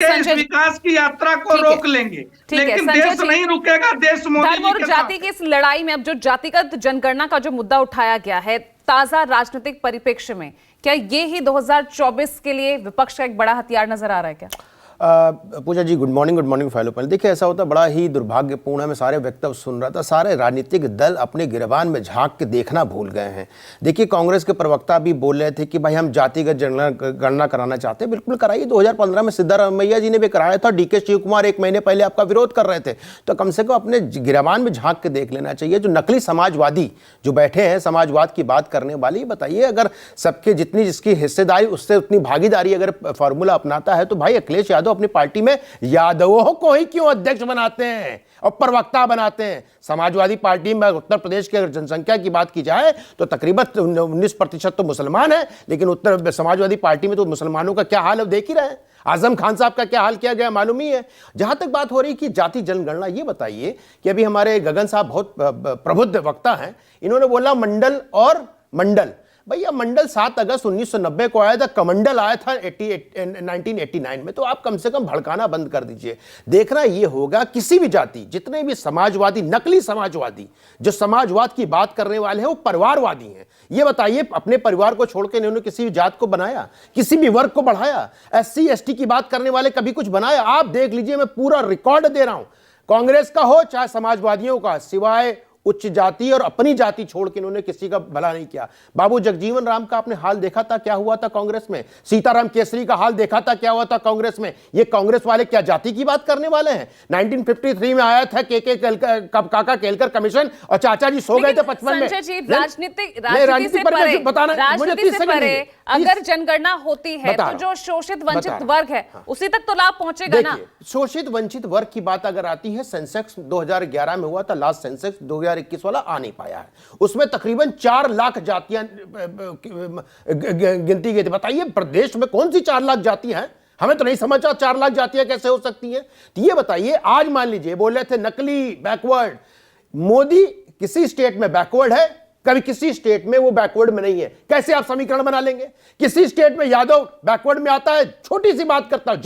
इस विकास की यात्रा को रोक लेंगे, लेकिन देश नहीं रुकेगा। देश मोदी धर्म और जाति की इस लड़ाई में अब जो जातिगत जनगणना का जो मुद्दा उठाया गया है ताजा राजनीतिक परिप्रेक्ष्य में, क्या ये ही 2024 के लिए विपक्ष का एक बड़ा हथियार नजर आ रहा है क्या? पूजा जी, गुड मॉर्निंग फैलो। पहले देखिए, ऐसा होता बड़ा ही दुर्भाग्यपूर्ण है। मैं सारे वक्तव्य सुन रहा था, सारे राजनीतिक दल अपने गिरबान में झांक के देखना भूल गए हैं। देखिए, कांग्रेस के प्रवक्ता भी बोल रहे थे कि भाई हम जातिगत जनगणना कराना चाहते हैं। बिल्कुल कराइए। 2015 में सिद्धारमैया जी ने भी कराया था, डीके शिव कुमार 1 महीने पहले आपका विरोध कर रहे थे। तो कम से कम अपने गिरबान में झांक के देख लेना चाहिए। जो नकली समाजवादी जो बैठे हैं, समाजवाद की बात करने वाले, बताइए अगर सबके जितनी जिसकी हिस्सेदारी उससे उतनी भागीदारी अगर फॉर्मूला अपनाता है तो भाई अखिलेश यादव अपनी पार्टी में यादवों को ही क्यों अध्यक्ष बनाते हैं और प्रवक्ता बनाते हैं? समाजवादी पार्टी में उत्तर प्रदेश की अगर जनसंख्या की बात की जाए तो तकरीबन 19% तो मुसलमान है, लेकिन उत्तर समाजवादी पार्टी में तो मुसलमानों का क्या हाल है देख ही रहे हैं। आजम खान साहब का क्या हाल किया गया मालूम ही है। जहां तक बात हो रही कि जाति जनगणना, ये बताइए कि अभी हमारे गगन साहब बहुत प्रबुद्ध वक्ता हैं, इन्होंने बोला मंडल और मंडल। भैया, मंडल 7 अगस्त 1990 को आया था, कमंडल आया था 1989 में। तो आप कम से कम भड़काना बंद कर दीजिए। देखना ये होगा किसी भी जाति, जितने भी समाजवादी, नकली समाजवादी जो समाजवाद की बात करने वाले हैं वो परिवारवादी हैं। ये बताइए, अपने परिवार को छोड़ के इन्होंने किसी भी जात को बनाया, किसी भी वर्ग को बढ़ाया? SC ST की बात करने वाले कभी कुछ बनाया? आप देख लीजिए, मैं पूरा रिकॉर्ड दे रहा हूं, कांग्रेस का हो चाहे समाजवादियों का, सिवाय उच्च जाति और अपनी जाति छोड़ के इन्होंने किसी का भला नहीं किया। बाबू जगजीवन राम का आपने हाल देखा था क्या हुआ था कांग्रेस में? सीताराम केसरी का हाल देखा था क्या हुआ था कांग्रेस में? ये कांग्रेस वाले क्या जाति की बात करने वाले हैं? 1953 में आया था काका केलकर कमीशन और चाचा जी सो गए थे 55 में। राजनीति से परे अगर जनगणना होती है तो जो शोषित वंचित वर्ग है उसी तक तो लाभ पहुंचेगा ना। शोषित वंचित वर्ग की बात अगर आती है, सेंसेक्स 2011 में हुआ था, लास्ट सेंसेक्स 2021 वाला आ नहीं पाया है। उसमें तकरीबन 4 लाख जातियां गिनती गई थी। बताइए, प्रदेश में कौन सी 4 लाख जातियां हैं? हमें तो नहीं समझ आता 4 लाख जातियां कैसे हो सकती हैं। तो ये बताइए, आज मान लीजिए बोल रहे थे नकली बैकवर्ड, मोदी किसी स्टेट में बैकवर्ड है, कभी किसी स्टेट में वो बैकवर्ड में नहीं है। कैसे आप समीकरण बना लेंगे? किसी स्टेट में यादव बैकवर्ड में आता है, छोटी सी बात करता हूं,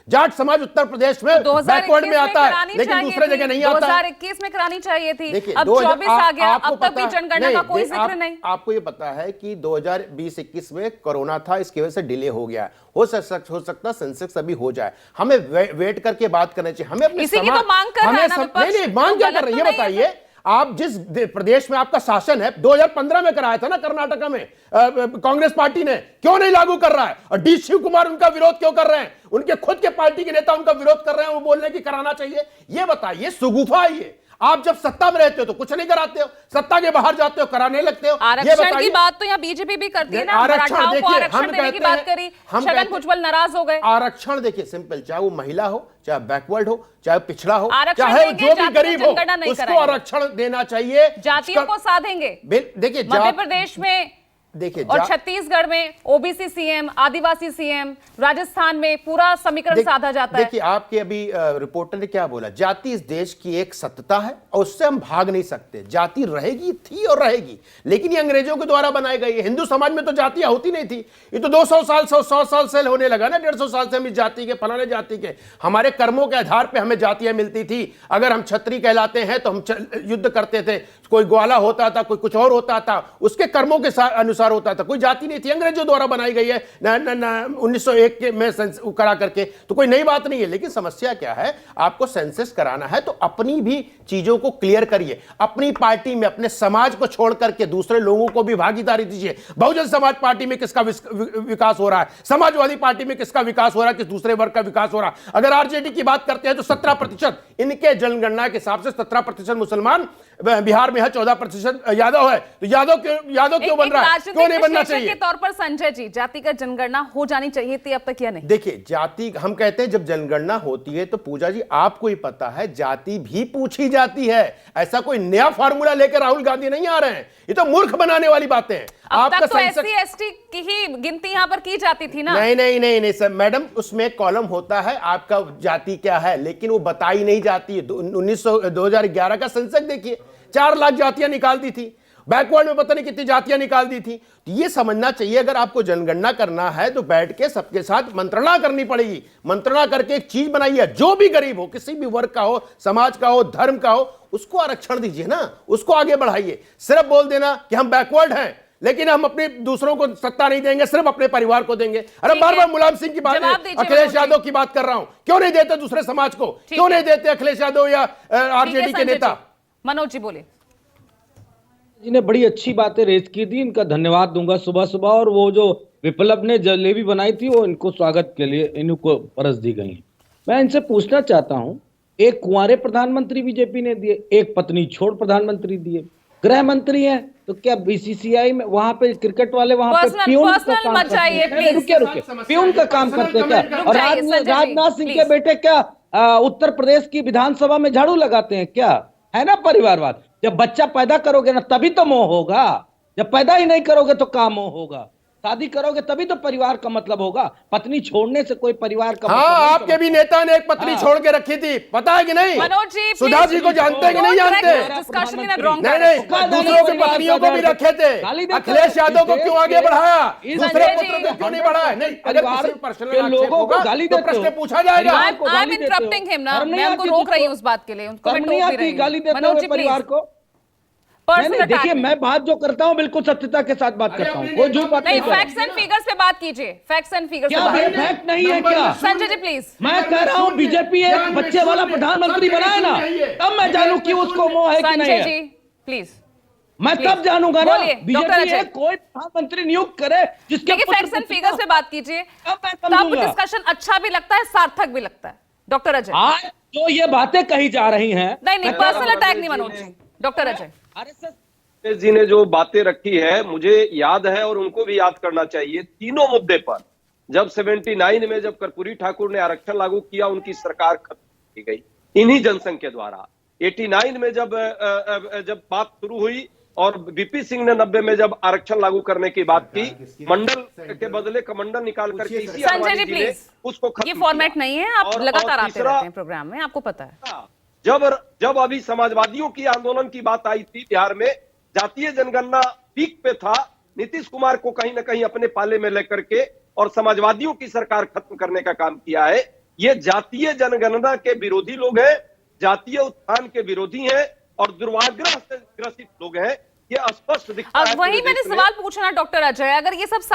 जाट समाज उत्तर प्रदेश में बैकवर्ड में आता है, लेकिन दूसरे जगह नहीं आता। 2021 में करानी चाहिए थी, अब 24 आ गया, अब तक भी जनगणना का कोई जिक्र नहीं। आपको ये पता है कि 2020-21 में कोरोना था, इसकी वजह से डिले हो गया। हो सकता सेंसेक्स अभी हो जाए। हमें वेट करके बात करनी चाहिए। हमें अपनी इसी की तो मांग कर रहा है ना विपक्ष। नहीं, मांग क्या कर रही है ये बताइए। आप जिस प्रदेश में आपका शासन है, 2015 में कराया था ना कर्नाटक में, कांग्रेस पार्टी ने क्यों नहीं लागू कर रहा है? और डी शिव कुमार उनका विरोध क्यों कर रहे हैं? उनके खुद के पार्टी के नेता उनका विरोध कर रहे हैं, वो बोल रहे हैं कि कराना चाहिए। ये बताइए, सुगुफा है ये। आप जब सत्ता में रहते हो तो कुछ नहीं कराते हो, सत्ता के बाहर जाते हो कराने लगते हो। आरक्षण की बात तो यहाँ बीजेपी भी करती है ना, मराठाओं को आरक्षण देने की बात करी, छगन भुजबल नाराज हो गए। आरक्षण देखिए सिंपल, चाहे वो महिला हो, चाहे बैकवर्ड हो, चाहे पिछड़ा हो, चाहे जो भी गरीब हो, उसको आरक्षण देना चाहिए। जातियों को साधेंगे। देखिए, मध्य प्रदेश में देखिए, और छत्तीसगढ़ में ओबीसी सीएम, आदिवासी सीएम, राजस्थान में पूरा समीकरण साधा जाता है। देखिए, आपके अभी रिपोर्टर ने क्या बोला, जाति इस देश की एक सत्ता है और उससे हम भाग नहीं सकते। जाति रहेगी, थी और रहेगी, लेकिन ये अंग्रेजों के द्वारा बनाई गई है। हिंदू समाज में तो जातियां होती नहीं थी, ये तो 200 साल 100 साल से होने लगा ना, 150 साल से हम इस जाति के, फलाने जाति के, हमारे कर्मों के आधार पर हमें जातियां मिलती थी। अगर हम क्षत्रिय कहलाते हैं तो हम युद्ध करते थे, कोई ग्वाला होता था, कोई कुछ और होता था, उसके कर्मों के अनुसार होता था। कोई जाति नहीं थी, अंग्रेजों द्वारा बनाई गई है 1901 में करा करके, तो कोई नई बात नहीं है। लेकिन समस्या क्या है, आपको सेंसस कराना है तो अपनी भी चीजों को क्लियर करिए। अपनी पार्टी में अपने समाज को छोड़ करके दूसरे लोगों को भी भागीदारी दीजिए। बहुजन समाज पार्टी में किसका विकास हो रहा है, समाजवादी पार्टी में किसका विकास हो रहा है, किस दूसरे वर्ग का विकास हो रहा है। अगर आरजेडी की बात करते हैं तो 17%, इनके जनगणना के हिसाब से 17% मुसलमान, बिहार में है 14% यादव है। तो यादव क्यों बन रहा है? क्यों नहीं बनना चाहिए? के तौर पर संजय जी, जाति का जनगणना हो जानी चाहिए थी, अब तक या नहीं? देखिए, जाति हम कहते हैं जब जनगणना होती है तो पूजा जी आपको ही पता है जाति भी पूछी जाती है। ऐसा कोई नया फार्मूला लेकर राहुल गांधी नहीं आ रहे हैं, ये तो मूर्ख बनाने वाली बातें हैं। अब तक तो SC ST की ही गिनती यहां पर की जाती थी ना। नहीं सर मैडम, उसमें एक कॉलम होता है आपका जाति क्या है, लेकिन वो बताई नहीं जाती है। 2011 का सेंसस देखिए, 4 लाख जातियां निकाल दी थी। बैकवर्ड में पता नहीं कितनी जातियां निकाल दी थी। तो ये समझना चाहिए, अगर आपको जनगणना करना है तो बैठ के सबके साथ मंत्रणा करनी पड़ेगी। मंत्रणा करके एक चीज बनाइए, जो भी गरीब हो, किसी भी वर्ग का हो, समाज का हो, धर्म का हो, उसको आरक्षण दीजिए ना, उसको आगे बढ़ाइए। सिर्फ बोल देना कि हम बैकवर्ड हैं लेकिन हम अपने दूसरों को सत्ता नहीं देंगे, सिर्फ अपने परिवार को देंगे। अरे बार बार मुलायम सिंह की बात, अखिलेश यादव की बात कर रहा हूं, क्यों नहीं देते दूसरे समाज को, क्यों नहीं देते अखिलेश यादव या आरजेडी के नेता? मनोज जी बोले। जी ने बड़ी अच्छी बातें रेज की थी, इनका धन्यवाद दूंगा सुबह सुबह। और वो जो विप्लव ने जलेबी बनाई थी वो इनको स्वागत के लिए इनको परस दी गई है। मैं इनसे पूछना चाहता हूं, एक कुंवारे प्रधानमंत्री बीजेपी ने दिए, एक पत्नी छोड़ प्रधानमंत्री दिए, गृह मंत्री हैं, तो क्या बीसीसीआई में वहां पे क्रिकेट वाले वहां पे प्यून का काम करते हैं? रुके प्यून का काम करते हैं क्या? और राजनाथ सिंह के बेटे क्या उत्तर प्रदेश की विधानसभा में झाड़ू लगाते हैं क्या? है ना परिवारवाद। जब बच्चा पैदा करोगे ना तभी तो मोह होगा, जब पैदा ही नहीं करोगे तो क्या मोह होगा? शादी करोगे तभी तो परिवार का मतलब होगा। पत्नी छोड़ने से कोई परिवार का मतलब नहीं। आपके भी नेता ने एक पत्नी छोड़ के रखी थी, पता है कि नहीं? मनोज जी, सुधा जी को जानते हैं कि नहीं जानते? नहीं, दूसरों की पत्नियों को भी रखे थे। अखिलेश यादव को क्यों आगे बढ़ाया, दूसरे पुत्र को क्यों नहीं बढ़ाया? नहीं, अगर किसी पर्सनल लोगों को गाली तो प्रश्न पूछा जाएगा। आई एम इंटरप्टिंग हिम ना, मैं उनको रोक रही हूं उस बात के लिए, उनको मैं टोक भी रही हूं। गाली देते हुए परिवार को। देखिए, मैं बात जो करता हूं बिल्कुल सत्यता के साथ बात करता हूं, कोई झूठ बात नहीं। फैक्ट्स एंड फिगर्स पे बात कीजिए, फैक्ट्स एंड फिगर्स क्या फैक्ट नहीं है क्या? संजय जी प्लीज। मैं कह रहा हूं बीजेपी एक बच्चे वाला प्रधानमंत्री बनाए ना, तब मैं जानूं कि उसको मोह है कि नहीं है। संजय जी प्लीज, मैं तब जानूंगा ना। बीजेपी एक कोई प्रधानमंत्री नियुक्त करे जिसके फैक्ट्स एंड फिगर्स पे बात कीजिए, तब डिस्कशन अच्छा भी लगता है, सार्थक भी लगता है। डॉक्टर अजय, आज जो ये बातें कही जा रही हैं, नहीं पर्सनल अटैक नहीं मनोज जी। डॉक्टर अजय जी ने जो बातें रखी है मुझे याद है और उनको भी याद करना चाहिए। तीनों मुद्दे पर जब 79 में जब कर्पूरी ठाकुर ने आरक्षण लागू किया, उनकी सरकार खत्म की गई इन्हीं जनसंघ के द्वारा। 89 में जब बात शुरू हुई और वीपी सिंह ने 90 में जब आरक्षण लागू करने की बात की, मंडल के बदले कमंडल निकाल करके इसी संजय जी प्लीज, उसको ये फॉर्मेट नहीं है, आप लगातार आते रहते हैं प्रोग्राम में, आपको पता है। जब अभी समाजवादियों की आंदोलन की बात आई थी बिहार में, जातीय जनगणना पीक पे था, नीतीश कुमार को कहीं ना कहीं अपने पाले में लेकर के और समाजवादियों की सरकार खत्म करने का काम किया है। ये जातीय जनगणना के विरोधी लोग हैं, जातीय उत्थान के विरोधी हैं और दुर्भाग्य से ग्रसित लोग हैं। ये स्पष्ट दिखता है। वही मैंने सवाल पूछना डॉक्टर अजय, अगर ये सब